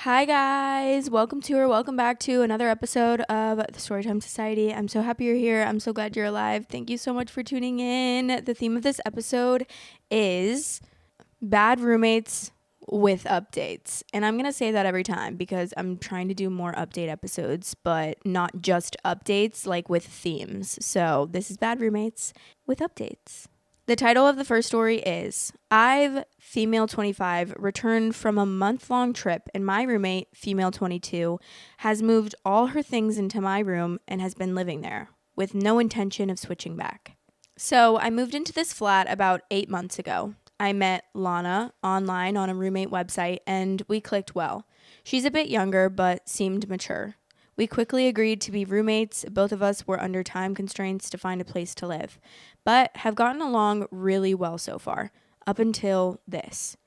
Hi guys, welcome back to another episode of the Storytime Society. I'm so happy you're here. I'm so glad you're alive. Thank you so much for tuning in. The theme of this episode is bad roommates with updates. And I'm going to say that every time because I'm trying to do more update episodes, but not just updates, like with themes. So this is bad roommates with updates. The title of the first story is I've, female 25, returned from a month-long trip and my roommate, female 22, has moved all her things into my room and has been living there with no intention of switching back. So I moved into this flat about 8 months ago. I met Lana online on a roommate website and we clicked well. She's a bit younger but seemed mature. We quickly agreed to be roommates. Both of us were under time constraints to find a place to live, but have gotten along really well so far, up until this.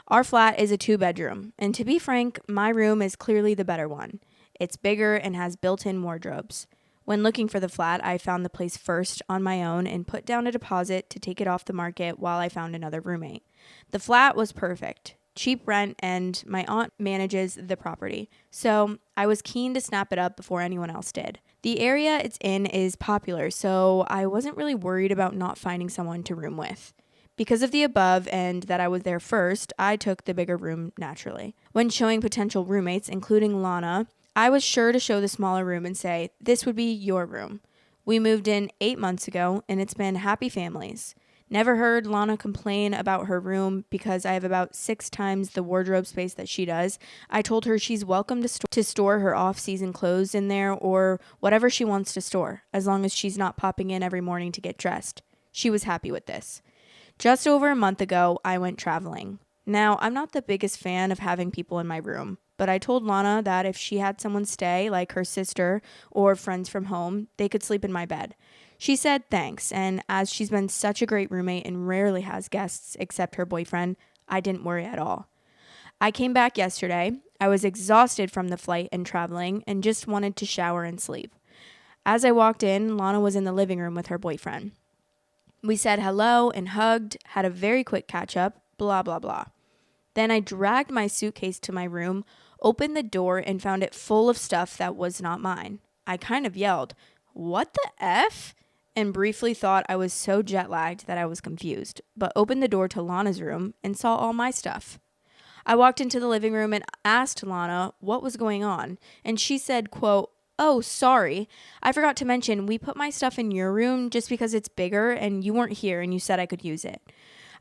Our flat is a 2-bedroom, and to be frank, my room is clearly the better one. It's bigger and has built-in wardrobes. When looking for the flat, I found the place first on my own and put down a deposit to take it off the market while I found another roommate. The flat was perfect. Cheap rent, and my aunt manages the property, so I was keen to snap it up before anyone else did. The area it's in is popular, so I wasn't really worried about not finding someone to room with. Because of the above and that I was there first, I took the bigger room naturally. When showing potential roommates, including Lana, I was sure to show the smaller room and say, this would be your room. We moved in 8 months ago, and it's been happy families. Never heard Lana complain about her room because I have about 6 times the wardrobe space that she does. I told her she's welcome to store her off-season clothes in there or whatever she wants to store, as long as she's not popping in every morning to get dressed. She was happy with this. Just over a month ago, I went traveling. Now, I'm not the biggest fan of having people in my room, but I told Lana that if she had someone stay, like her sister or friends from home, they could sleep in my bed. She said thanks, and as she's been such a great roommate and rarely has guests except her boyfriend, I didn't worry at all. I came back yesterday. I was exhausted from the flight and traveling and just wanted to shower and sleep. As I walked in, Lana was in the living room with her boyfriend. We said hello and hugged, had a very quick catch up, blah, blah, blah. Then I dragged my suitcase to my room, opened the door, and found it full of stuff that was not mine. I kind of yelled, "What the F?" and briefly thought I was so jet lagged that I was confused, but opened the door to Lana's room and saw all my stuff. I walked into the living room and asked Lana what was going on, and she said, quote, "Oh, sorry. I forgot to mention we put my stuff in your room just because it's bigger and you weren't here and you said I could use it."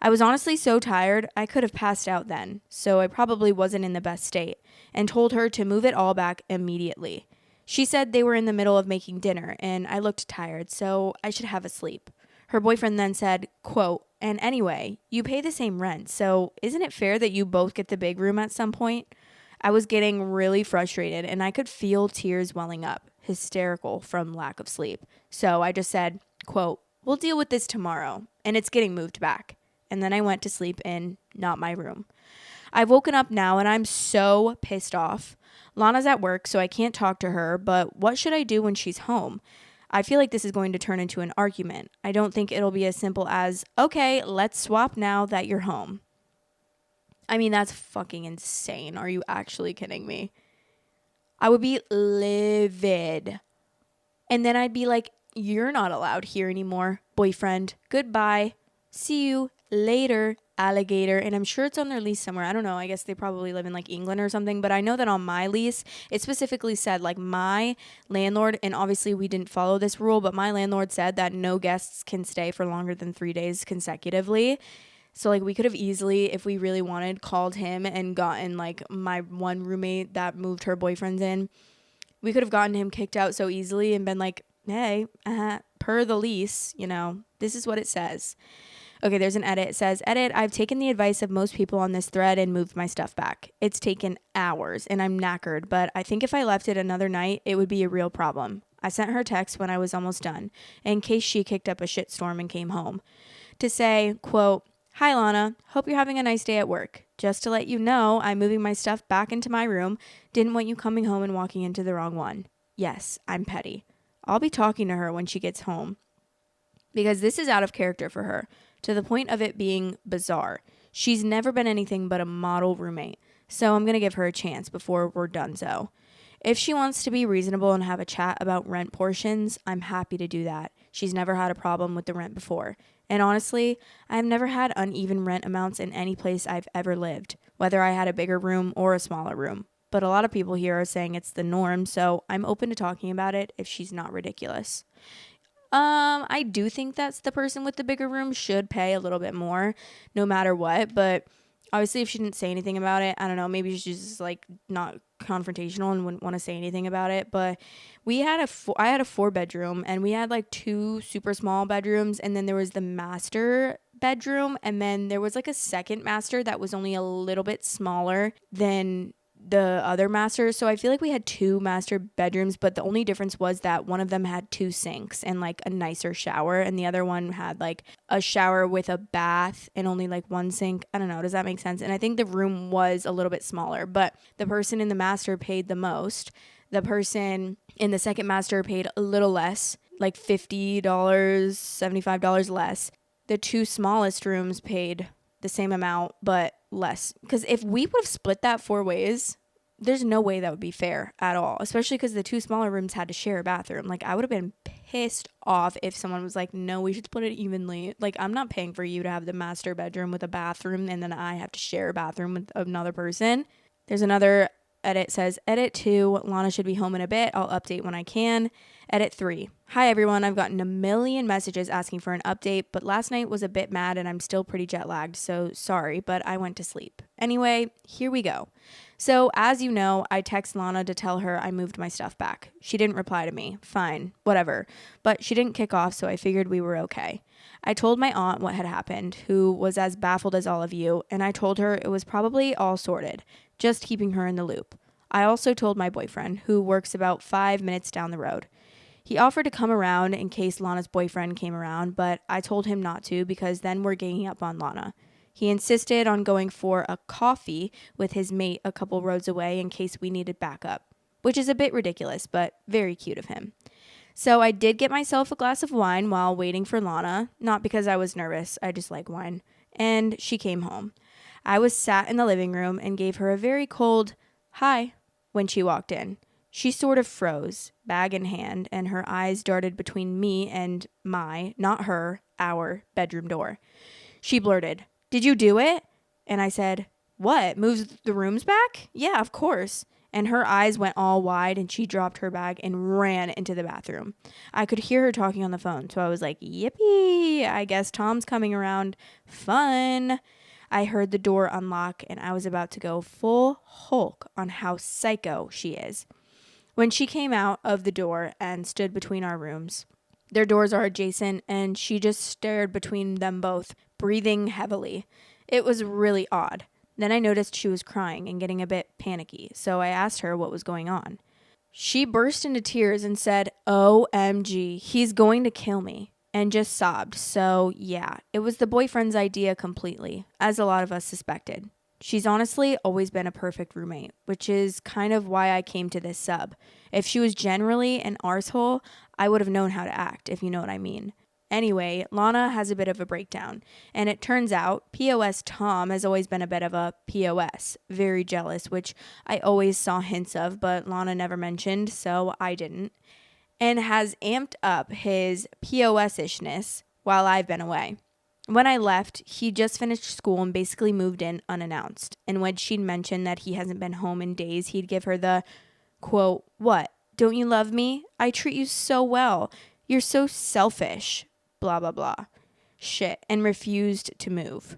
I was honestly so tired, I could have passed out then, so I probably wasn't in the best state, and told her to move it all back immediately. She said they were in the middle of making dinner, and I looked tired, so I should have a sleep. Her boyfriend then said, quote, "And anyway, you pay the same rent, so isn't it fair that you both get the big room at some point?" I was getting really frustrated, and I could feel tears welling up, hysterical from lack of sleep. So I just said, quote, "We'll deal with this tomorrow, and it's getting moved back." And then I went to sleep in not my room. I've woken up now and I'm so pissed off. Lana's at work, so I can't talk to her, but what should I do when she's home? I feel like this is going to turn into an argument. I don't think it'll be as simple as, okay, let's swap now that you're home. I mean, that's fucking insane. Are you actually kidding me? I would be livid. And then I'd be like, you're not allowed here anymore, boyfriend. Goodbye. See you later, alligator. And I'm sure it's on their lease somewhere. I don't know. I guess they probably live in like England or something. But I know that on my lease, it specifically said like my landlord, and obviously we didn't follow this rule, but my landlord said that no guests can stay for longer than 3 days consecutively. So like we could have easily, if we really wanted, called him and gotten like my one roommate that moved her boyfriends in. We could have gotten him kicked out so easily and been like, hey, per the lease, this is what it says. Okay, there's an edit. It says, edit, I've taken the advice of most people on this thread and moved my stuff back. It's taken hours and I'm knackered, but I think if I left it another night, it would be a real problem. I sent her a text when I was almost done, in case she kicked up a shitstorm and came home, to say, quote, "Hi, Lana. Hope you're having a nice day at work. Just to let you know, I'm moving my stuff back into my room. Didn't want you coming home and walking into the wrong one. Yes, I'm petty. I'll be talking to her when she gets home, because this is out of character for her, to the point of it being bizarre. She's never been anything but a model roommate. So I'm going to give her a chance before we're done so. If she wants to be reasonable and have a chat about rent portions, I'm happy to do that. She's never had a problem with the rent before. And honestly, I've never had uneven rent amounts in any place I've ever lived, whether I had a bigger room or a smaller room. But a lot of people here are saying it's the norm, so I'm open to talking about it if she's not ridiculous. I do think that's the person with the bigger room should pay a little bit more no matter what, but obviously if she didn't say anything about it, I don't know, maybe she's just like not confrontational and wouldn't want to say anything about it. But I had a 4-bedroom, and we had like 2 super small bedrooms, and then there was the master bedroom, and then there was like a second master that was only a little bit smaller than the other masters. So I feel like we had 2 master bedrooms, but the only difference was that one of them had 2 sinks and like a nicer shower, and the other one had like a shower with a bath and only like 1 sink. I don't know, does that make sense? And I think the room was a little bit smaller, but the person in the master paid the most. The person in the second master paid a little less, like $50, $75 less. The 2 smallest rooms paid the same amount but less, because if we would have split that 4 ways, there's no way that would be fair at all, especially because the 2 smaller rooms had to share a bathroom. Like, I would have been pissed off if someone was like, no, we should split it evenly. Like, I'm not paying for you to have the master bedroom with a bathroom and then I have to share a bathroom with another person. There's another edit, says, edit 2, Lana should be home in a bit. I'll update when I can. Edit 3. Hi everyone, I've gotten a million messages asking for an update, but last night was a bit mad and I'm still pretty jet lagged, so sorry, but I went to sleep. Anyway, here we go. So as you know, I text Lana to tell her I moved my stuff back. She didn't reply to me. Fine, whatever. But she didn't kick off, so I figured we were okay. I told my aunt what had happened, who was as baffled as all of you, and I told her it was probably all sorted, just keeping her in the loop. I also told my boyfriend, who works about 5 minutes down the road. He offered to come around in case Lana's boyfriend came around, but I told him not to because then we're ganging up on Lana. He insisted on going for a coffee with his mate a couple roads away in case we needed backup, which is a bit ridiculous, but very cute of him. So I did get myself a glass of wine while waiting for Lana, not because I was nervous, I just like wine, and she came home. I was sat in the living room and gave her a very cold hi when she walked in. She sort of froze, bag in hand, and her eyes darted between me and my, not her, our bedroom door. She blurted, "Did you do it?" And I said, "What, moves the rooms back? Yeah, of course." And her eyes went all wide and she dropped her bag and ran into the bathroom. I could hear her talking on the phone, so I was like, yippee, I guess Tom's coming around. Fun. I heard the door unlock and I was about to go full Hulk on how psycho she is. When she came out of the door and stood between our rooms, their doors are adjacent, and she just stared between them both, breathing heavily. It was really odd. Then I noticed she was crying and getting a bit panicky, so I asked her what was going on. She burst into tears and said, "OMG, he's going to kill me," and just sobbed. So yeah, it was the boyfriend's idea completely, as a lot of us suspected. She's honestly always been a perfect roommate, which is kind of why I came to this sub. If she was generally an arsehole, I would have known how to act, if you know what I mean. Anyway, Lana has a bit of a breakdown, and it turns out POS Tom has always been a bit of a POS, very jealous, which I always saw hints of, but Lana never mentioned, so I didn't, and has amped up his POS-ishness while I've been away. When I left, he just finished school and basically moved in unannounced. And when she'd mentioned that he hasn't been home in days, he'd give her the, quote, "What? Don't you love me? I treat you so well. You're so selfish. Blah, blah, blah." Shit. And refused to move.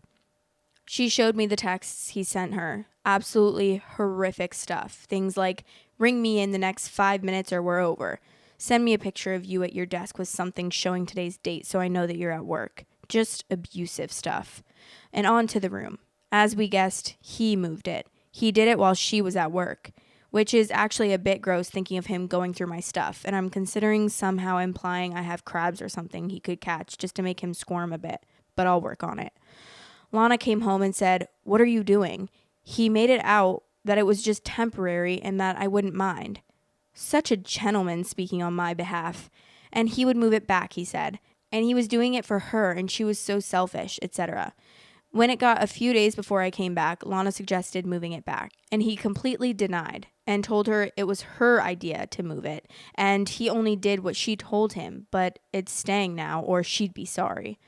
She showed me the texts he sent her. Absolutely horrific stuff. Things like, "Ring me in the next 5 minutes or we're over. Send me a picture of you at your desk with something showing today's date so I know that you're at work." Just abusive stuff. And on to the room. As we guessed, he moved it. He did it while she was at work, which is actually a bit gross thinking of him going through my stuff. And I'm considering somehow implying I have crabs or something he could catch just to make him squirm a bit. But I'll work on it. Lana came home and said, "What are you doing?" He made it out that it was just temporary and that I wouldn't mind. Such a gentleman speaking on my behalf. And he would move it back, he said. And he was doing it for her and she was so selfish, etc. When it got a few days before I came back, Lana suggested moving it back, and he completely denied and told her it was her idea to move it, and he only did what she told him, but it's staying now or she'd be sorry.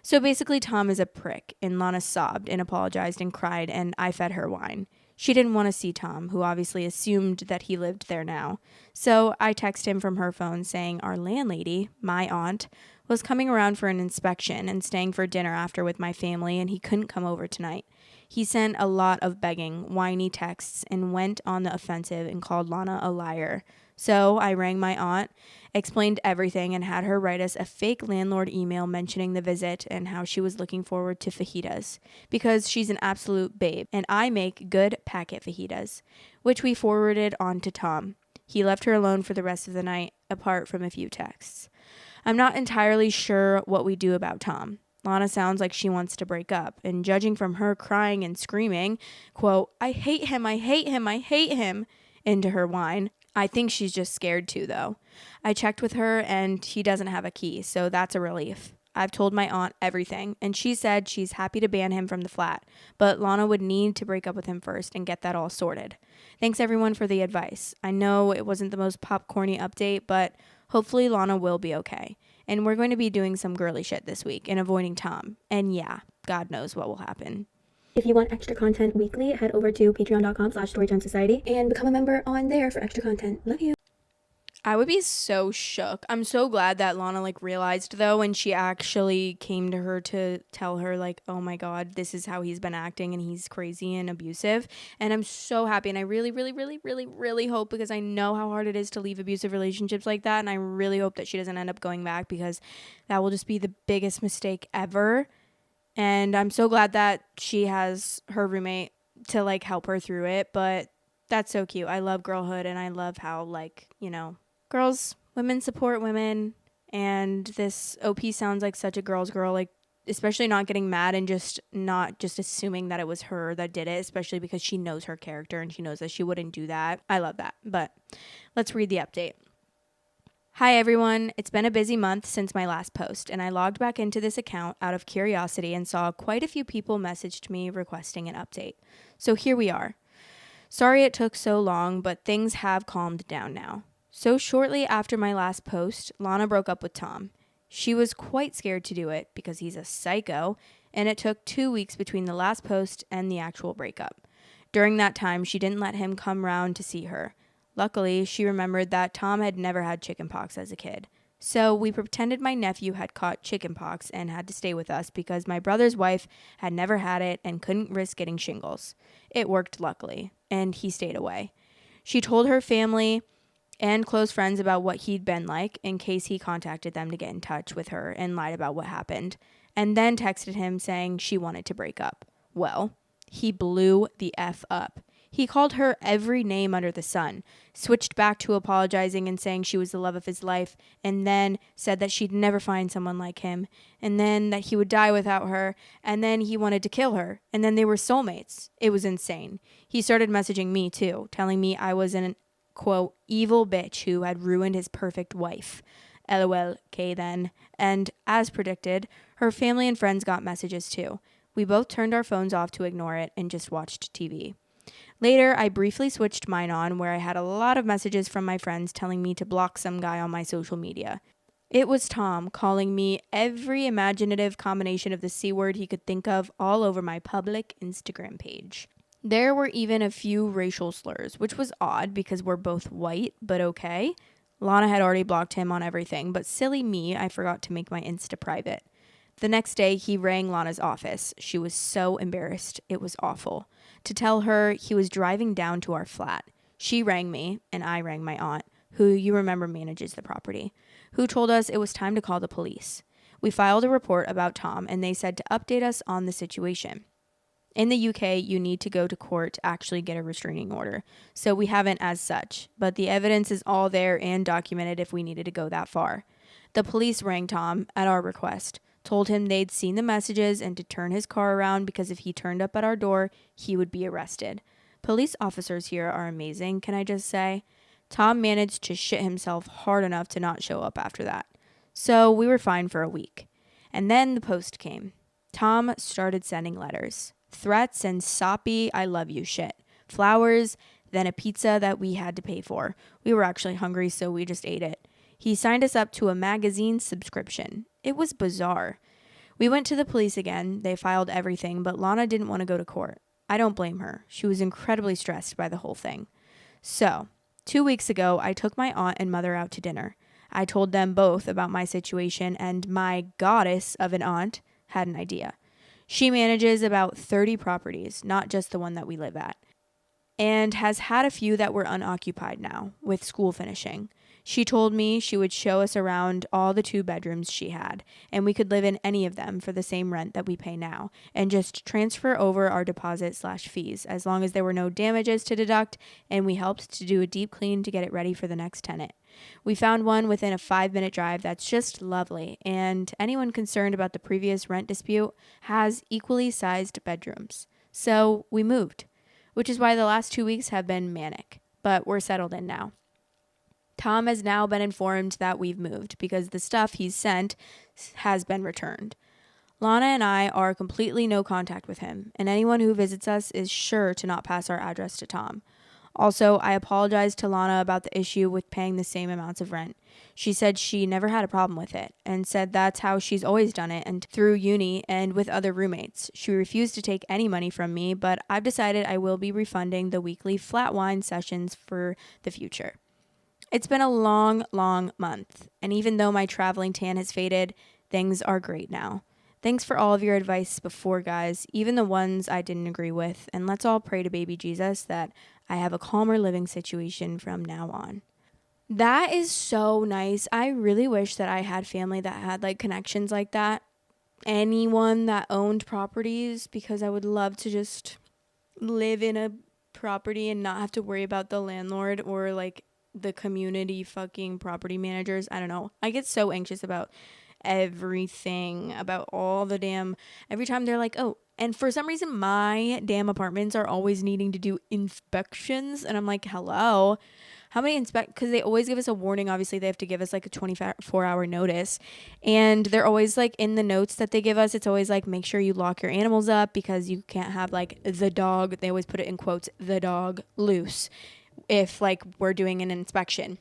So basically, Tom is a prick, and Lana sobbed and apologized and cried, and I fed her wine. She didn't want to see Tom, who obviously assumed that he lived there now. So I texted him from her phone saying our landlady, my aunt, was coming around for an inspection and staying for dinner after with my family, and he couldn't come over tonight. He sent a lot of begging, whiny texts and went on the offensive and called Lana a liar. So I rang my aunt, explained everything, and had her write us a fake landlord email mentioning the visit and how she was looking forward to fajitas because she's an absolute babe and I make good packet fajitas, which we forwarded on to Tom. He left her alone for the rest of the night, apart from a few texts. I'm not entirely sure what we do about Tom. Lana sounds like she wants to break up, and judging from her crying and screaming, quote, I hate him, I hate him, I hate him, into her whine, I think she's just scared too, though. I checked with her, and he doesn't have a key, so that's a relief. I've told my aunt everything, and she said she's happy to ban him from the flat, but Lana would need to break up with him first and get that all sorted. Thanks, everyone, for the advice. I know it wasn't the most popcorny update, but hopefully Lana will be okay. And we're going to be doing some girly shit this week and avoiding Tom. And yeah, God knows what will happen. If you want extra content weekly, head over to patreon.com/storytimesociety and become a member on there for extra content. Love you. I would be so shook. I'm so glad that Lana realized though when she actually came to her to tell her oh my God, this is how he's been acting and he's crazy and abusive. And I'm so happy, and I really, really, really, really, really hope, because I know how hard it is to leave abusive relationships like that, and I really hope that she doesn't end up going back, because that will just be the biggest mistake ever. And I'm so glad that she has her roommate to help her through it. But that's so cute. I love girlhood, and I love how women support women, and this OP sounds like such a girl's girl, especially not getting mad and not just assuming that it was her that did it, especially because she knows her character and she knows that she wouldn't do that. I love that. But let's read the update. Hi everyone, it's been a busy month since my last post, and I logged back into this account out of curiosity and saw quite a few people messaged me requesting an update. So here we are. Sorry it took so long, but things have calmed down now. So shortly after my last post, Lana broke up with Tom. She was quite scared to do it because he's a psycho, and it took 2 weeks between the last post and the actual breakup. During that time, she didn't let him come round to see her. Luckily, she remembered that Tom had never had chickenpox as a kid. So we pretended my nephew had caught chickenpox and had to stay with us because my brother's wife had never had it and couldn't risk getting shingles. It worked, luckily, and he stayed away. She told her family and close friends about what he'd been like in case he contacted them to get in touch with her and lied about what happened, and then texted him saying she wanted to break up. Well, he blew the F up. He called her every name under the sun, switched back to apologizing and saying she was the love of his life, and then said that she'd never find someone like him, and then that he would die without her, and then he wanted to kill her, and then they were soulmates. It was insane. He started messaging me too, telling me I was an, quote, evil bitch who had ruined his perfect wife. LOL, K then. And as predicted, her family and friends got messages too. We both turned our phones off to ignore it and just watched TV. Later, I briefly switched mine on, where I had a lot of messages from my friends telling me to block some guy on my social media. It was Tom calling me every imaginative combination of the C word he could think of all over my public Instagram page. There were even a few racial slurs, which was odd because we're both white, but okay. Lana had already blocked him on everything, but silly me, I forgot to make my Insta private. The next day, he rang Lana's office. She was so embarrassed. It was awful. To tell her he was driving down to our flat. She rang me, and I rang my aunt, who you remember manages the property, who told us it was time to call the police. We filed a report about Tom, and they said to update us on the situation. In the UK, you need to go to court to actually get a restraining order, so we haven't as such, but the evidence is all there and documented if we needed to go that far. The police rang Tom at our request, told him they'd seen the messages and to turn his car around because if he turned up at our door, he would be arrested. Police officers here are amazing, can I just say? Tom managed to shit himself hard enough to not show up after that. So we were fine for a week. And then the post came. Tom started sending letters, threats, and soppy I love you shit. Flowers, then a pizza that we had to pay for. We were actually hungry, so we just ate it. He signed us up to a magazine subscription. It was bizarre. We went to the police again. They filed everything, but Lana didn't want to go to court. I don't blame her. She was incredibly stressed by the whole thing. So, 2 weeks ago, I took my aunt and mother out to dinner. I told them both about my situation, and my goddess of an aunt had an idea. She manages about 30 properties, not just the one that we live at, and has had a few that were unoccupied now, with school finishing. She told me she would show us around all the 2 bedrooms she had, and we could live in any of them for the same rent that we pay now, and just transfer over our deposit/fees, as long as there were no damages to deduct, and we helped to do a deep clean to get it ready for the next tenant. We found one within a 5-minute drive that's just lovely, and anyone concerned about the previous rent dispute has equally sized bedrooms. So we moved, which is why the last 2 weeks have been manic, but we're settled in now. Tom has now been informed that we've moved because the stuff he's sent has been returned. Lana and I are completely no contact with him, and anyone who visits us is sure to not pass our address to Tom. Also, I apologized to Lana about the issue with paying the same amounts of rent. She said she never had a problem with it and said that's how she's always done it and through uni and with other roommates. She refused to take any money from me, but I've decided I will be refunding the weekly flat wine sessions for the future. It's been a long, long month, and even though my traveling tan has faded, things are great now. Thanks for all of your advice before, guys, even the ones I didn't agree with, and let's all pray to baby Jesus that I have a calmer living situation from now on. That is so nice. I really wish that I had family that had like connections like that. Anyone that owned properties, because I would love to just live in a property and not have to worry about the landlord or like the community fucking property managers. I don't know. I get so anxious about everything, about all the damn, every time they're like, oh, and for some reason my damn apartments are always needing to do inspections, and I'm like, hello, how many because they always give us a warning. Obviously they have to give us like a 24-hour notice, and they're always like in the notes that they give us, it's always like, make sure you lock your animals up because you can't have like the dog, they always put it in quotes, the dog loose if like we're doing an inspection.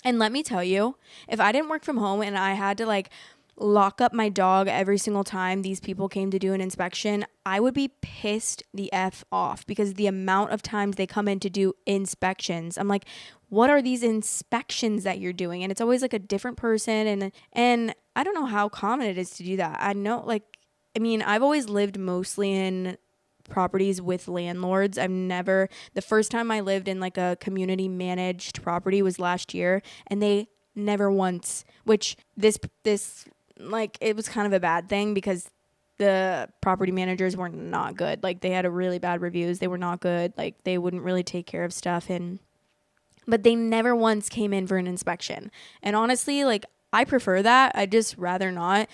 And let me tell you, if I didn't work from home and I had to like lock up my dog every single time these people came to do an inspection, I would be pissed the F off, because the amount of times they come in to do inspections, I'm like, what are these inspections that you're doing? And it's always like a different person, and I don't know how common it is to do that. I know, like, I mean, I've always lived mostly in properties with landlords. The first time I lived in like a community managed property was last year, and they never once, which this like, it was kind of a bad thing because the property managers were not good. Like, they had a really bad reviews. They were not good. Like, they wouldn't really take care of stuff, but they never once came in for an inspection. And honestly, like, I prefer that. I'd just rather not.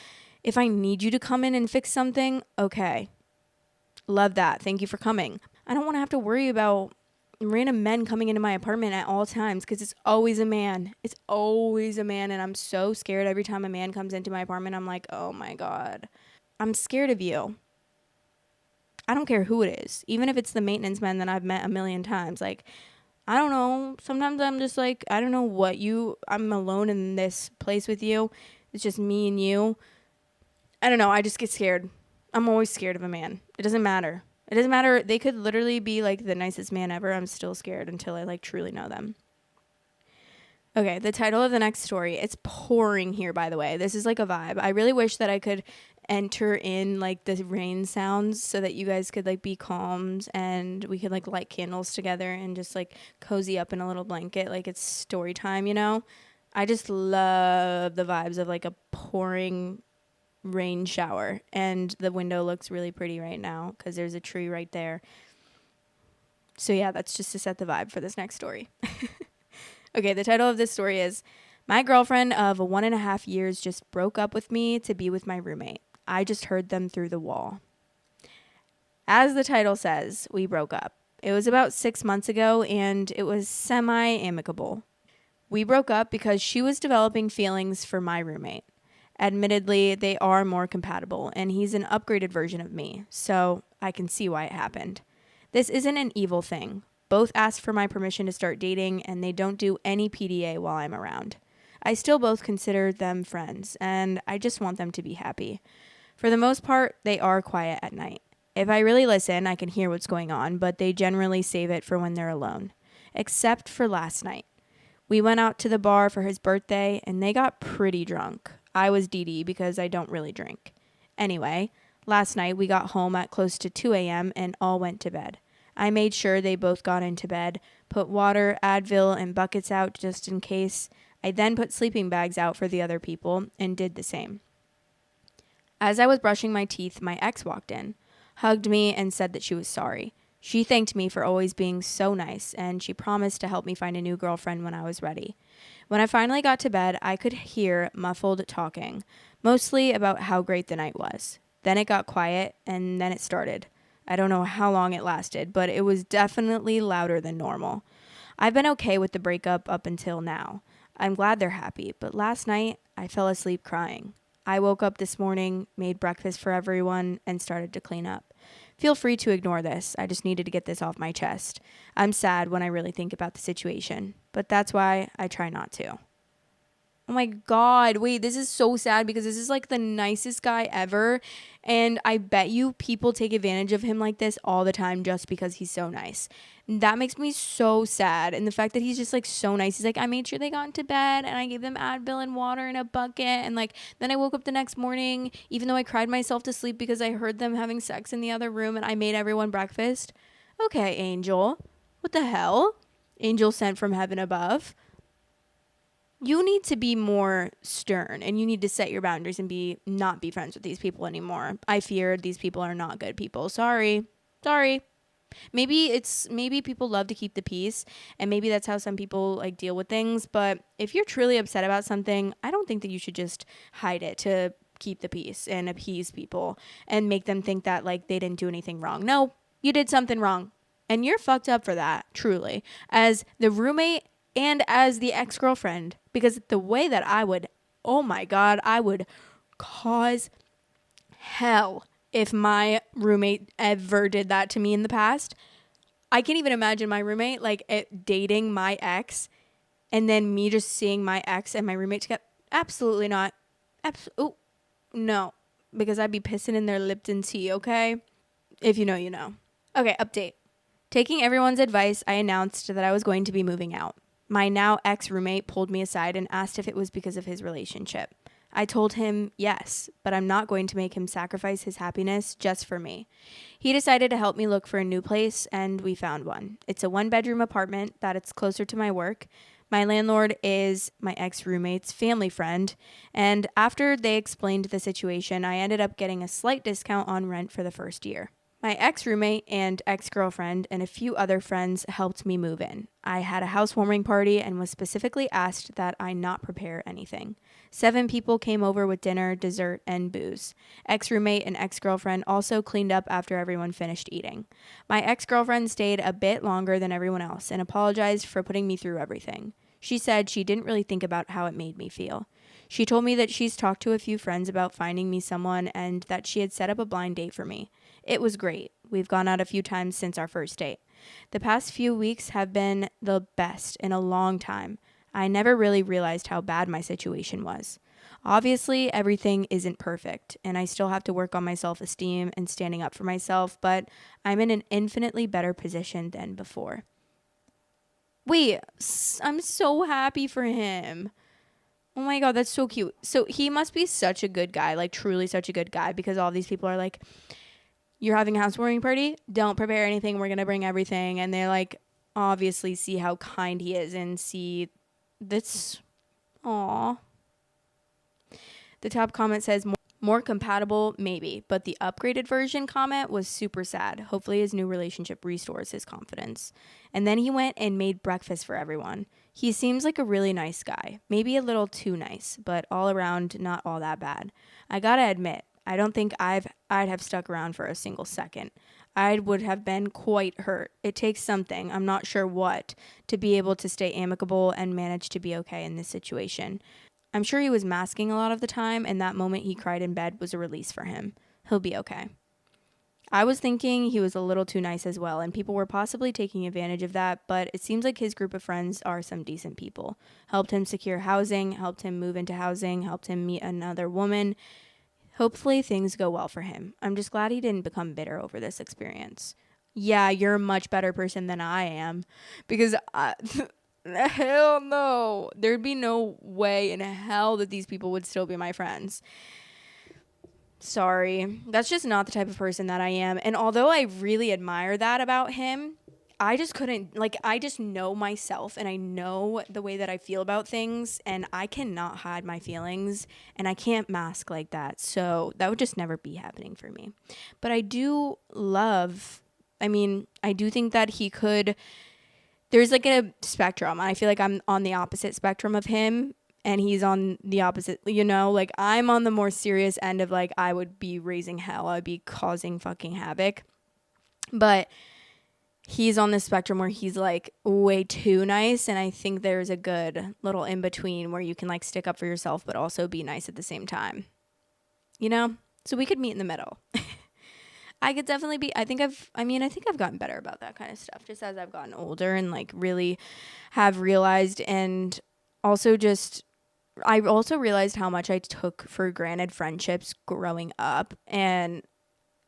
If I need you to come in and fix something, okay. Love that. Thank you for coming. I don't want to have to worry about random men coming into my apartment at all times, because it's always a man. It's always a man, and I'm so scared every time a man comes into my apartment. I'm like, oh my God, I'm scared of you. I don't care who it is, even if it's the maintenance man that I've met a million times. Like, I don't know. Sometimes I'm just like, I don't know I'm alone in this place with you. It's just me and you. I don't know. I just get scared. I'm always scared of a man. It doesn't matter. It doesn't matter. They could literally be like the nicest man ever. I'm still scared until I like truly know them. Okay, the title of the next story. It's pouring here, by the way. This is like a vibe. I really wish that I could enter in like the rain sounds so that you guys could like be calmed and we could like light candles together and just like cozy up in a little blanket like it's story time, you know? I just love the vibes of like a pouring rain shower, and the window looks really pretty right now because there's a tree right there. So yeah, that's just to set the vibe for this next story. Okay, the title of this story is, my girlfriend of 1.5 years just broke up with me to be with my roommate. I just heard them through the wall. As the title says, we broke up. It was about 6 months ago, and it was semi-amicable. We broke up because she was developing feelings for my roommate. Admittedly, they are more compatible, and he's an upgraded version of me, so I can see why it happened. This isn't an evil thing. Both asked for my permission to start dating, and they don't do any PDA while I'm around. I still both consider them friends, and I just want them to be happy. For the most part, they are quiet at night. If I really listen, I can hear what's going on, but they generally save it for when they're alone. Except for last night. We went out to the bar for his birthday, and they got pretty drunk. I was Dee Dee because I don't really drink. Anyway, last night we got home at close to 2 a.m. and all went to bed. I made sure they both got into bed, put water, Advil, and buckets out just in case. I then put sleeping bags out for the other people and did the same. As I was brushing my teeth, my ex walked in, hugged me, and said that she was sorry. She thanked me for always being so nice, and she promised to help me find a new girlfriend when I was ready. When I finally got to bed, I could hear muffled talking, mostly about how great the night was. Then it got quiet, and then it started. I don't know how long it lasted, but it was definitely louder than normal. I've been okay with the breakup up until now. I'm glad they're happy, but last night I fell asleep crying. I woke up this morning, made breakfast for everyone, and started to clean up. Feel free to ignore this. I just needed to get this off my chest. I'm sad when I really think about the situation, but that's why I try not to. Oh my God, wait, this is so sad because this is like the nicest guy ever. And I bet you people take advantage of him like this all the time just because he's so nice. And that makes me so sad. And the fact that he's just like so nice. He's like, I made sure they got into bed and I gave them Advil and water in a bucket. And like, then I woke up the next morning, even though I cried myself to sleep because I heard them having sex in the other room and I made everyone breakfast. Okay, Angel. What the hell? Angel sent from heaven above. You need to be more stern and you need to set your boundaries and not be friends with these people anymore. I fear these people are not good people. Sorry. Maybe people love to keep the peace and maybe that's how some people like deal with things. But if you're truly upset about something, I don't think that you should just hide it to keep the peace and appease people and make them think that like they didn't do anything wrong. No, you did something wrong and you're fucked up for that, truly. As the roommate and as the ex-girlfriend, because the way that oh my God, I would cause hell if my roommate ever did that to me in the past. I can't even imagine my roommate like dating my ex and then me just seeing my ex and my roommate together. Absolutely not. No, because I'd be pissing in their Lipton tea, okay? If you know, you know. Okay, update. Taking everyone's advice, I announced that I was going to be moving out. My now ex-roommate pulled me aside and asked if it was because of his relationship. I told him yes, but I'm not going to make him sacrifice his happiness just for me. He decided to help me look for a new place, and we found one. It's a one-bedroom apartment that it's closer to my work. My landlord is my ex-roommate's family friend, and after they explained the situation, I ended up getting a slight discount on rent for the first year. My ex-roommate and ex-girlfriend and a few other friends helped me move in. I had a housewarming party and was specifically asked that I not prepare anything. 7 people came over with dinner, dessert, and booze. Ex-roommate and ex-girlfriend also cleaned up after everyone finished eating. My ex-girlfriend stayed a bit longer than everyone else and apologized for putting me through everything. She said she didn't really think about how it made me feel. She told me that she's talked to a few friends about finding me someone and that she had set up a blind date for me. It was great. We've gone out a few times since our first date. The past few weeks have been the best in a long time. I never really realized how bad my situation was. Obviously, everything isn't perfect, and I still have to work on my self-esteem and standing up for myself, but I'm in an infinitely better position than before. Wait, I'm so happy for him. Oh my God, that's so cute. So he must be such a good guy, like truly such a good guy, because all these people are like, you're having a housewarming party? Don't prepare anything. We're going to bring everything. And they're like, obviously see how kind he is and see this. Aw. The top comment says, more compatible, maybe. But the upgraded version comment was super sad. Hopefully his new relationship restores his confidence. And then he went and made breakfast for everyone. He seems like a really nice guy. Maybe a little too nice, but all around not all that bad. I gotta admit, I don't think I'd have stuck around for a single second. I would have been quite hurt. It takes something, I'm not sure what, to be able to stay amicable and manage to be okay in this situation. I'm sure he was masking a lot of the time, and that moment he cried in bed was a release for him. He'll be okay. I was thinking he was a little too nice as well, and people were possibly taking advantage of that, but it seems like his group of friends are some decent people. Helped him secure housing, helped him move into housing, helped him meet another woman. Hopefully things go well for him. I'm just glad he didn't become bitter over this experience. Yeah, you're a much better person than I am, because hell no. There'd be no way in hell that these people would still be my friends. Sorry. That's just not the type of person that I am. And although I really admire that about him, I just couldn't, like, I just know myself and I know the way that I feel about things, and I cannot hide my feelings and I can't mask like that. So that would just never be happening for me. But I do I do think that he could, there's like a spectrum. I feel like I'm on the opposite spectrum of him, and he's on the opposite, like I'm on the more serious end of like, I would be raising hell. I'd be causing fucking havoc. But he's on the spectrum where he's like way too nice. And I think there's a good little in between where you can like stick up for yourself, but also be nice at the same time, so we could meet in the middle. I could definitely be, I think I've gotten better about that kind of stuff just as I've gotten older and like really have realized. And also I also realized how much I took for granted friendships growing up, and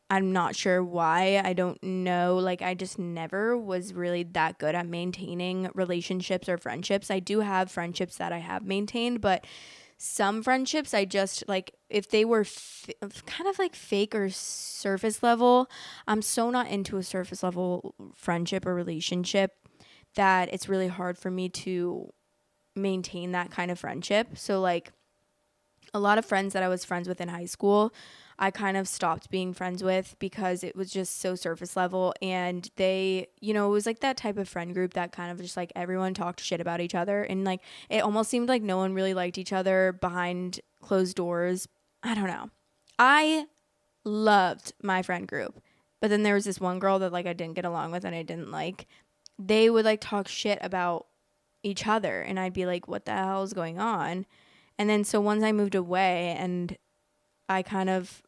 I'm not sure why. I don't know. Like, I just never was really that good at maintaining relationships or friendships. I do have friendships that I have maintained, but some friendships I just, like, if they were kind of like fake or surface level, I'm so not into a surface level friendship or relationship that it's really hard for me to maintain that kind of friendship. So like a lot of friends that I was friends with in high school, I kind of stopped being friends with because it was just so surface level, and they, it was like that type of friend group that kind of just like everyone talked shit about each other, and like it almost seemed like no one really liked each other behind closed doors. I don't know. I loved my friend group, but then there was this one girl that like I didn't get along with and I didn't like. They would like talk shit about each other, and I'd be like, what the hell is going on? And then so once I moved away and I kind of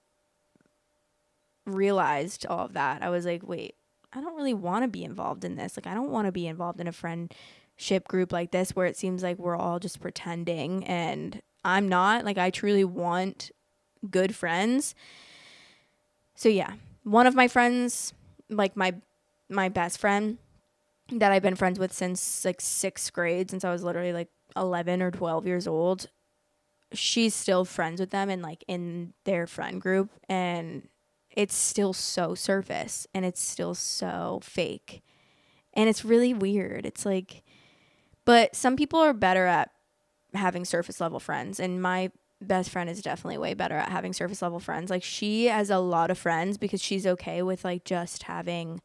realized all of that, I was like, wait, I don't really want to be involved in this. Like, I don't want to be involved in a friendship group like this where it seems like we're all just pretending, and I'm not. Like, I truly want good friends. So yeah, one of my friends, like my best friend that I've been friends with since like 6th grade, since I was literally like 11 or 12 years old, she's still friends with them and like in their friend group, and it's still so surface and it's still so fake, and it's really weird. It's like, but some people are better at having surface level friends, and my best friend is definitely way better at having surface level friends. Like, she has a lot of friends because she's okay with like just having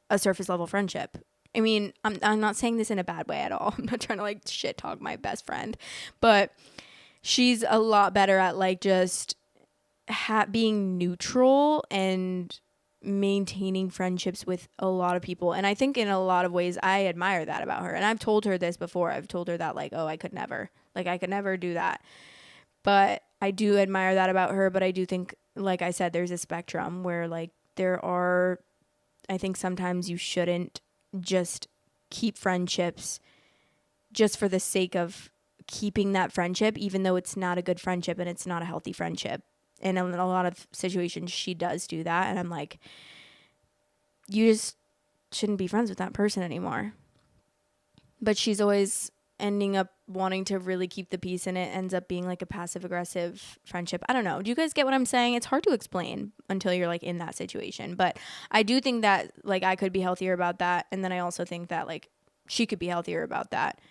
a surface level friendship. I mean, I'm not saying this in a bad way at all. I'm not trying to like shit talk my best friend, but she's a lot better at like just being neutral and maintaining friendships with a lot of people. And I think in a lot of ways I admire that about her. And I've told her this before. I've told her that like, oh, I could never do that. But I do admire that about her. But I do think, like I said, there's a spectrum where like I think sometimes you shouldn't just keep friendships just for the sake of keeping that friendship, even though it's not a good friendship and it's not a healthy friendship. And in a lot of situations, she does do that. And I'm like, you just shouldn't be friends with that person anymore. But she's always ending up wanting to really keep the peace, and it ends up being like a passive aggressive friendship. I don't know. Do you guys get what I'm saying? It's hard to explain until you're like in that situation. But I do think that like I could be healthier about that. And then I also think that like she could be healthier about that,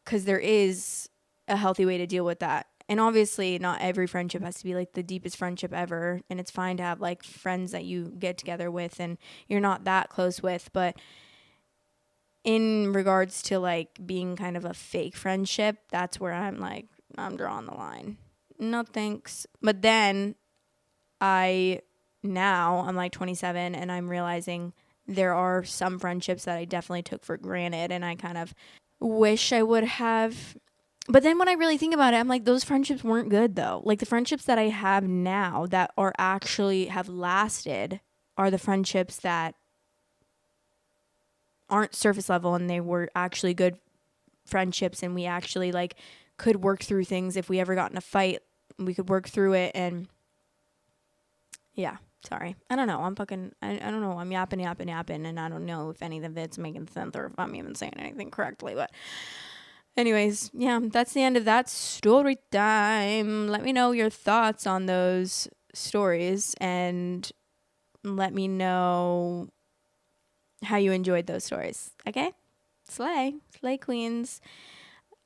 because there is a healthy way to deal with that. And obviously not every friendship has to be like the deepest friendship ever. And it's fine to have like friends that you get together with and you're not that close with. But in regards to like being kind of a fake friendship, that's where I'm like, I'm drawing the line. No thanks. But then I'm like 27 and I'm realizing there are some friendships that I definitely took for granted, and I kind of wish I would have But then when I really think about it, I'm like, those friendships weren't good though. Like the friendships that I have now that are actually have lasted are the friendships that aren't surface level, and they were actually good friendships, and we actually like could work through things. If we ever got in a fight, we could work through it. And yeah, sorry. I don't know. I don't know. I'm yapping, and I don't know if any of it's making sense or if I'm even saying anything correctly. But anyways, yeah, that's the end of that story time. Let me know your thoughts on those stories, and let me know how you enjoyed those stories. Okay? Slay queens.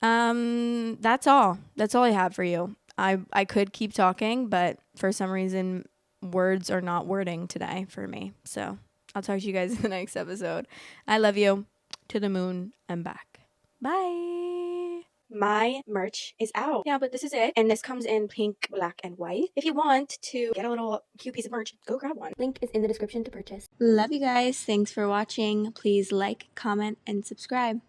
That's all I have for you. I could keep talking, but for some reason words are not wording today for me. So I'll talk to you guys in the next episode. I love you. To the moon and back. Bye. My merch is out. Yeah, but this is it. And this comes in pink, black, and white. If you want to get a little cute piece of merch, go grab one. Link is in the description to purchase. Love you guys. Thanks for watching. Please like, comment, and subscribe.